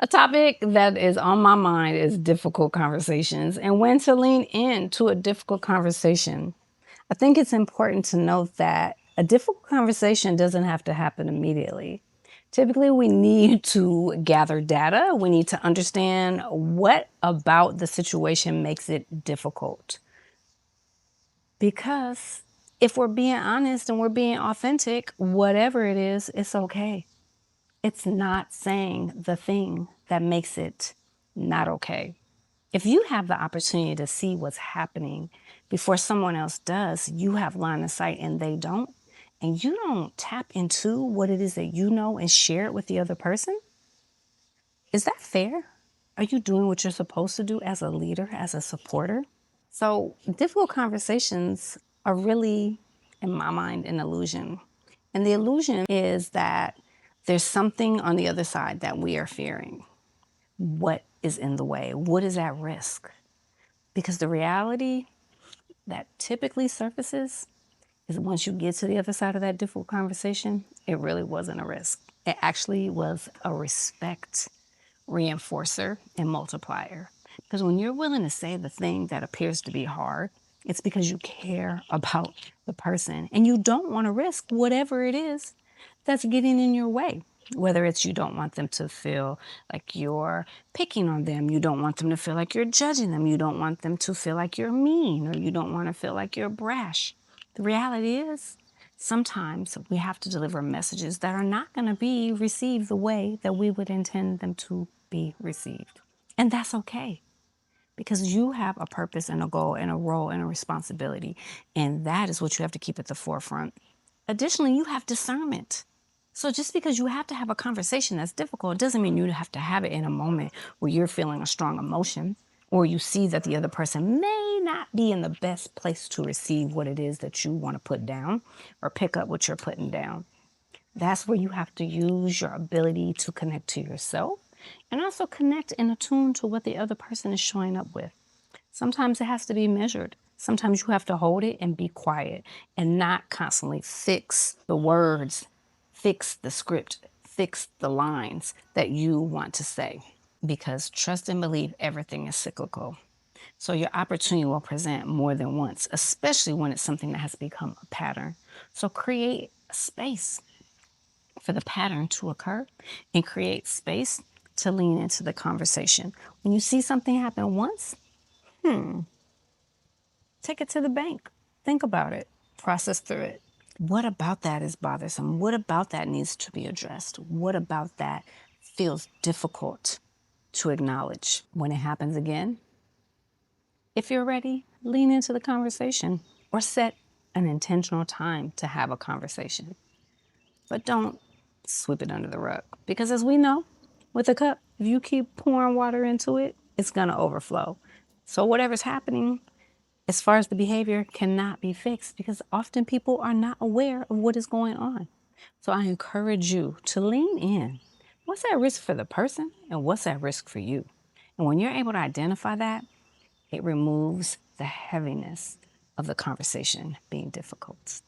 A topic that is on my mind is difficult conversations and when to lean into a difficult conversation. I think it's important to note that a difficult conversation doesn't have to happen immediately. Typically, we need to gather data. We need to understand what about the situation makes it difficult. Because if we're being honest and we're being authentic, whatever it is, it's okay. It's not saying the thing that makes it not okay. If you have the opportunity to see what's happening before someone else does, you have line of sight and they don't, and you don't tap into what it is that you know and share it with the other person, is that fair? Are you doing what you're supposed to do as a leader, as a supporter? So, difficult conversations are really, in my mind, an illusion. And the illusion is that there's something on the other side that we are fearing. What is in the way? What is at risk? Because the reality that typically surfaces is once you get to the other side of that difficult conversation, it really wasn't a risk. It actually was a respect reinforcer and multiplier. Because when you're willing to say the thing that appears to be hard, it's because you care about the person and you don't want to risk whatever it is that's getting in your way. Whether it's you don't want them to feel like you're picking on them, you don't want them to feel like you're judging them, you don't want them to feel like you're mean, or you don't want to feel like you're brash. The reality is, sometimes we have to deliver messages that are not going to be received the way that we would intend them to be received. And that's okay because you have a purpose and a goal and a role and a responsibility. And that is what you have to keep at the forefront. Additionally, you have discernment. So just because you have to have a conversation that's difficult doesn't mean you have to have it in a moment where you're feeling a strong emotion or you see that the other person may not be in the best place to receive what it is that you want to put down or pick up what you're putting down. That's where you have to use your ability to connect to yourself and also connect and attune to what the other person is showing up with. Sometimes it has to be measured. Sometimes you have to hold it and be quiet and not constantly fix the words, fix the script, fix the lines that you want to say. Because trust and believe everything is cyclical. So your opportunity will present more than once, especially when it's something that has become a pattern. So create a space for the pattern to occur and create space to lean into the conversation. When you see something happen once, take it to the bank. Think about it. Process through it. What about that is bothersome? What about that needs to be addressed? What about that feels difficult to acknowledge? When it happens again, if you're ready, lean into the conversation or set an intentional time to have a conversation. But don't sweep it under the rug. Because as we know, with a cup, if you keep pouring water into it, it's going to overflow. So whatever's happening, as far as the behavior, cannot be fixed because often people are not aware of what is going on. So I encourage you to lean in. What's at risk for the person and what's at risk for you? And when you're able to identify that, it removes the heaviness of the conversation being difficult.